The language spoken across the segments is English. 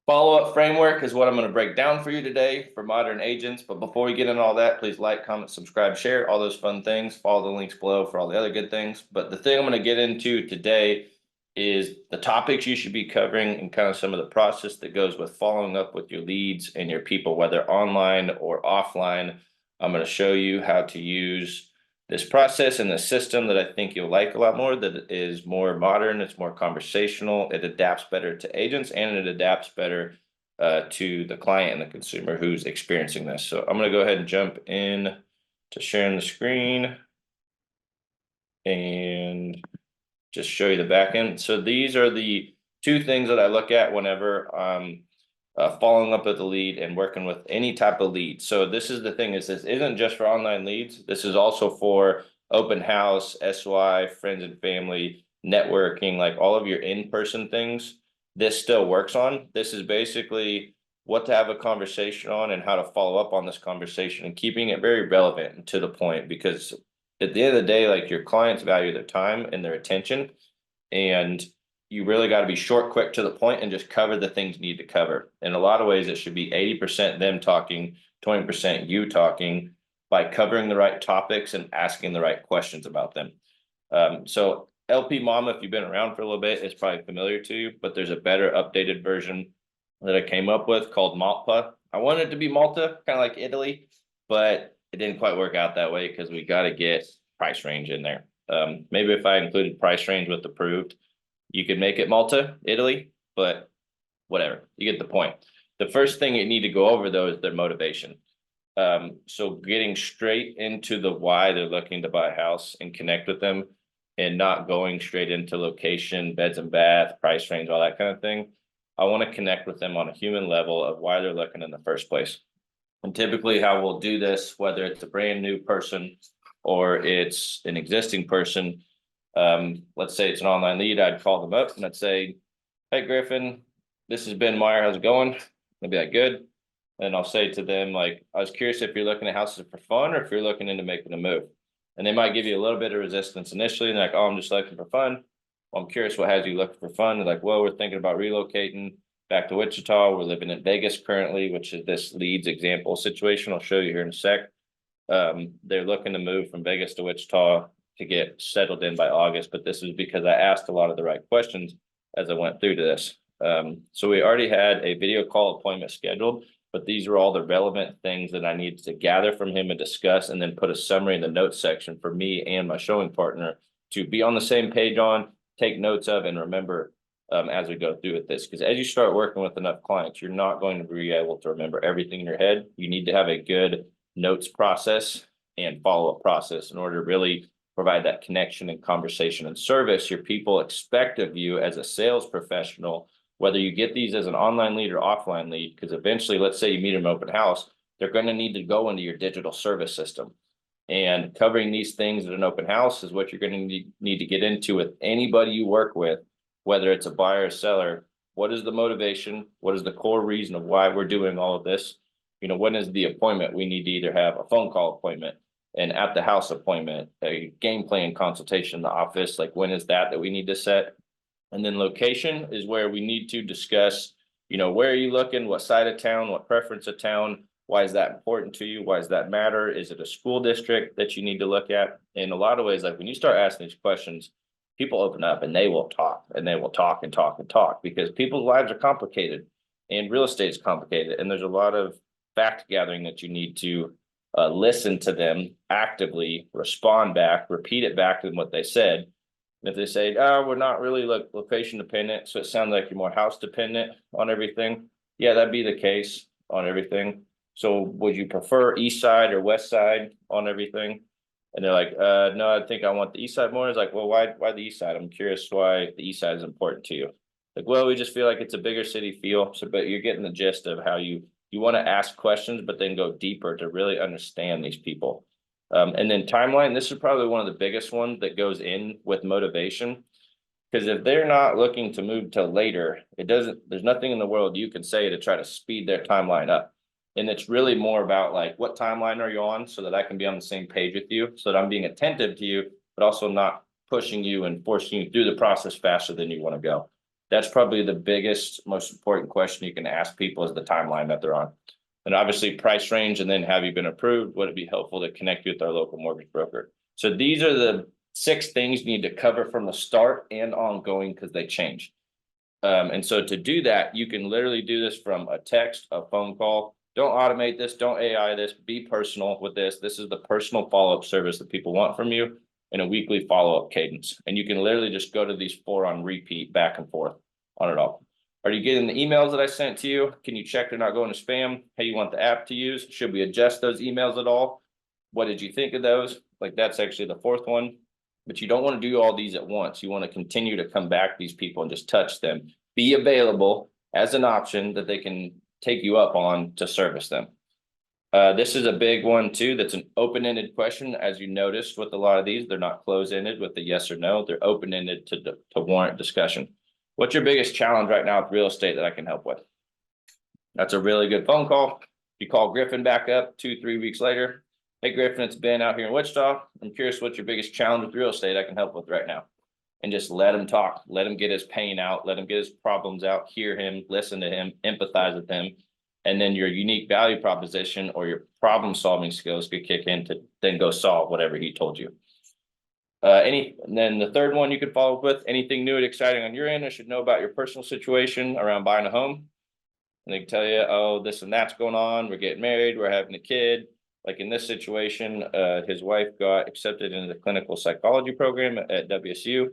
Follow-up framework is what I'm going to break down for you today for modern agents. But before we get into all that, please like, comment, subscribe, share, all those fun things. Follow the links below for all the other good things. But the thing I'm going to get into today is the topics you should be covering and kind of some of the process that goes with following up with your leads and your people, whether online or offline. I'm going to show you how to use this process and the system that I think you'll like a lot more, that is more modern, it's more conversational, it adapts better to agents, and it adapts better to the client and the consumer who's experiencing this. So I'm going to go ahead and jump in to sharing the screen and just show you the back end. So these are the two things that I look at whenever following up with the lead and working with any type of lead. So this is the thing, is this isn't just for online leads. This is also for open house, SY, friends and family, networking, like all of your in-person things. This still works on. This is basically what to have a conversation on and how to follow up on this conversation and keeping it very relevant and to the point, because at the end of the day, like, your clients value their time and their attention, and you really got to be short, quick, to the point, and just cover the things you need to cover. In a lot of ways, it should be 80% them talking, 20% you talking, by covering the right topics and asking the right questions about them. So LP Mama, if you've been around for a little bit, is probably familiar to you, but there's a better updated version that I came up with called Malta. I wanted it to be Malta, kind of like Italy, but it didn't quite work out that way because we got to get price range in there. Maybe if I included price range with approved, you could make it Malta, Italy, but whatever, you get the point. The first thing you need to go over though is their motivation. So getting straight into the why they're looking to buy a house and connect with them, and not going straight into location, beds and bath, price range, all that kind of thing. I want to connect with them on a human level of why they're looking in the first place. And typically how we'll do this, whether it's a brand new person or it's an existing person, let's say it's an online lead, I'd call them up and I'd say, hey Griffin, this is Ben Meyer, how's it going? They'd be like, good. And I'll say to them, like, I was curious if you're looking at houses for fun or if you're looking into making a move. And they might give you a little bit of resistance initially, and they're like, oh, I'm just looking for fun. Well, I'm curious, what has you looking for fun? They're like, well, we're thinking about relocating back to Wichita. We're living in Vegas currently, which is this leads example situation I'll show you here in a sec. They're looking to move from Vegas to Wichita to get settled in by August, but this is because I asked a lot of the right questions as I went through to this. So we already had a video call appointment scheduled, but these are all the relevant things that I needed to gather from him and discuss, and then put a summary in the notes section for me and my showing partner to be on the same page on, take notes of, and remember as we go through with this. Because as you start working with enough clients, you're not going to be able to remember everything in your head. You need to have a good notes process and follow-up process in order to really provide that connection and conversation and service your people expect of you as a sales professional, whether you get these as an online lead or offline lead. Because eventually, let's say you meet them open house, they're going to need to go into your digital service system. And covering these things at an open house is what you're going to need to get into with anybody you work with, whether it's a buyer or seller. What is the motivation? What is the core reason of why we're doing all of this? You know, when is the appointment? We need to either have a phone call appointment, an at the house appointment, a game plan consultation in the office. Like, when is that we need to set? And then location is where we need to discuss, you know, where are you looking? What side of town? What preference of town? Why is that important to you? Why does that matter? Is it a school district that you need to look at? In a lot of ways, like when you start asking these questions, people open up and they will talk and they will talk and talk and talk, because people's lives are complicated and real estate is complicated. And there's a lot of fact gathering that you need to listen to them actively, respond back, repeat it back to them what they said. And if they say, oh, we're not really location dependent, so it sounds like you're more house dependent on everything. Yeah, that'd be the case on everything. So would you prefer east side or west side on everything? And they're like, no, I think I want the east side more. It's like, well, why the east side? I'm curious why the east side is important to you. Like, well, we just feel like it's a bigger city feel. So, but you're getting the gist of how you want to ask questions, but then go deeper to really understand these people. And then timeline, this is probably one of the biggest ones that goes in with motivation. Because if they're not looking to move till later, there's nothing in the world you can say to try to speed their timeline up. And it's really more about like, what timeline are you on, so that I can be on the same page with you, so that I'm being attentive to you, but also not pushing you and forcing you through the process faster than you want to go. That's probably the biggest, most important question you can ask people is the timeline that they're on. And obviously price range, and then have you been approved? Would it be helpful to connect you with our local mortgage broker? So these are the 6 things you need to cover from the start and ongoing because they change. And so to do that, you can literally do this from a text, a phone call. Don't automate this, don't AI this, be personal with this. This is the personal follow-up service that people want from you in a weekly follow-up cadence. And you can literally just go to these 4 on repeat back and forth on it all. Are you getting the emails that I sent to you? Can you check they're not going to spam? Hey, you want the app to use? Should we adjust those emails at all? What did you think of those? Like that's actually the 4th one. But you don't want to do all these at once. You want to continue to come back to these people and just touch them. Be available as an option that they can take you up on to service them. This is a big one too. That's an open-ended question. As you noticed with a lot of these, they're not closed-ended with the yes or no. They're open-ended to warrant discussion. What's your biggest challenge right now with real estate that I can help with? That's a really good phone call. You call Griffin back up 2-3 weeks later. Hey, Griffin, it's Ben out here in Wichita. I'm curious what's your biggest challenge with real estate I can help with right now. And just let him talk, let him get his pain out, let him get his problems out, hear him, listen to him, empathize with him. And then your unique value proposition or your problem solving skills could kick in to then go solve whatever he told you. And then the 3rd one you could follow up with, anything new and exciting on your end I should know about your personal situation around buying a home. And they can tell you, oh, this and that's going on. We're getting married. We're having a kid. Like in this situation, his wife got accepted into the clinical psychology program at WSU.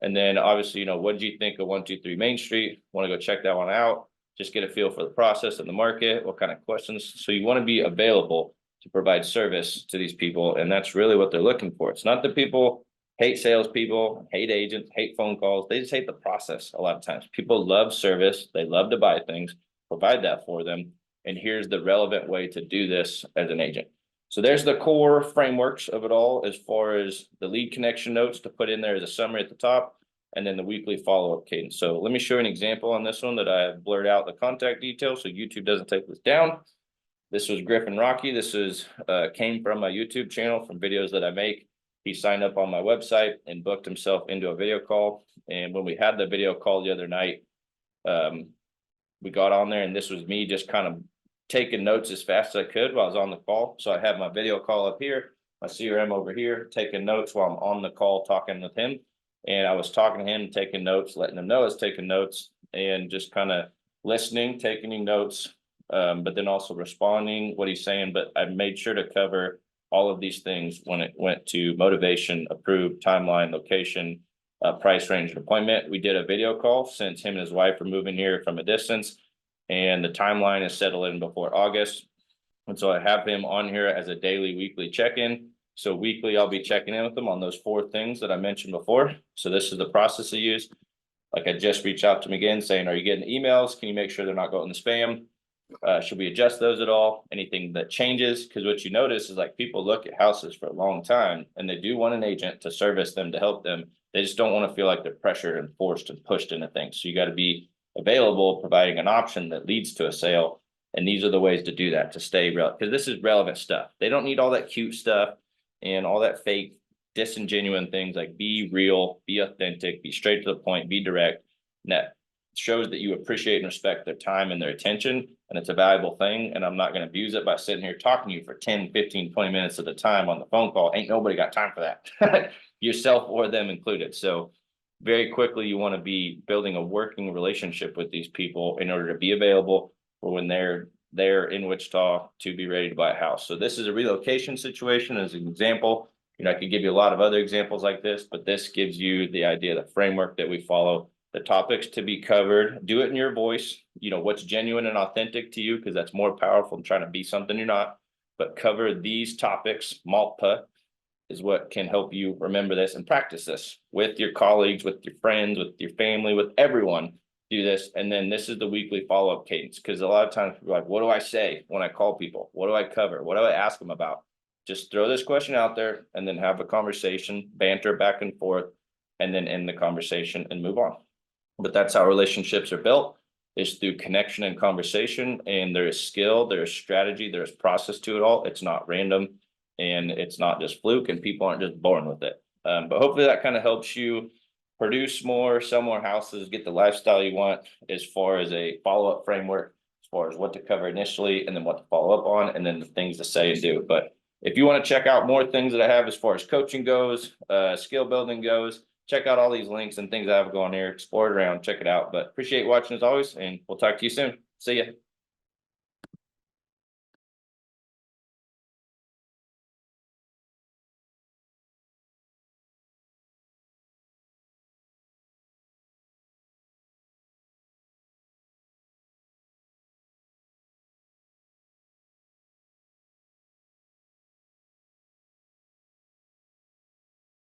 And then obviously, what did you think of 123 Main Street? Want to go check that one out? Just get a feel for the process and the market, what kind of questions. So you want to be available to provide service to these people. And that's really what they're looking for. It's not that people hate salespeople, hate agents, hate phone calls. They just hate the process a lot of times. People love service. They love to buy things, provide that for them. And here's the relevant way to do this as an agent. So there's the core frameworks of it all as far as the lead connection notes to put in there as a summary at the top, and then the weekly follow-up cadence. So let me show you an example on this one that I have blurred out the contact details so YouTube doesn't take this down. This was Griffin Rocky. This is came from my YouTube channel from videos that I make. He signed up on my website and booked himself into a video call. And when we had the video call the other night, we got on there and this was me just kind of taking notes as fast as I could while I was on the call. So I have my video call up here, my CRM over here, taking notes while I'm on the call talking with him. And I was talking to him, taking notes, letting him know I was taking notes and just kind of listening, taking notes, but then also responding what he's saying. But I made sure to cover all of these things when it went to motivation, approved, timeline, location, price range, and appointment. We did a video call since him and his wife are moving here from a distance. And the timeline is settled in before August. And so I have him on here as a daily, weekly check-in. So weekly, I'll be checking in with them on those 4 things that I mentioned before. So this is the process I use. Like I just reached out to him again saying, are you getting emails? Can you make sure they're not going to spam? Should we adjust those at all? Anything that changes? Because what you notice is like people look at houses for a long time and they do want an agent to service them, to help them. They just don't want to feel like they're pressured and forced and pushed into things. So you got to be available, providing an option that leads to a sale. And these are the ways to do that, to stay relevant, because this is relevant stuff. They don't need all that cute stuff and all that fake disingenuous things. Like be real, be authentic, be straight to the point, be direct. And that shows that you appreciate and respect their time and their attention. And it's a valuable thing. And I'm not going to abuse it by sitting here talking to you for 10, 15, 20 minutes at a time on the phone call. Ain't nobody got time for that. Yourself or them included. So very quickly, you want to be building a working relationship with these people in order to be available for when they're in Wichita to be ready to buy a house. So this is a relocation situation as an example. I could give you a lot of other examples like this, but this gives you the idea, the framework that we follow, the topics to be covered. Do it in your voice, what's genuine and authentic to you, because that's more powerful than trying to be something you're not. But cover these topics. MALPA is what can help you remember this and practice this with your colleagues, with your friends, with your family, with everyone. Do this. And then this is the weekly follow-up cadence, because a lot of times people are like, what do I say when I call people? What do I cover? What do I ask them about? Just throw this question out there and then have a conversation, banter back and forth, and then end the conversation and move on. But that's how relationships are built, is through connection and conversation. And there is skill, there is strategy, there is process to it all. It's not random and it's not just fluke, and people aren't just born with it. But hopefully that kind of helps you produce more, sell more houses, get the lifestyle you want as far as a follow-up framework, as far as what to cover initially and then what to follow up on, and then the things to say and do. But if you want to check out more things that I have as far as coaching goes, skill building goes, check out all these links and things I have going here, explore it around, check it out. But appreciate watching as always, and we'll talk to you soon. See ya.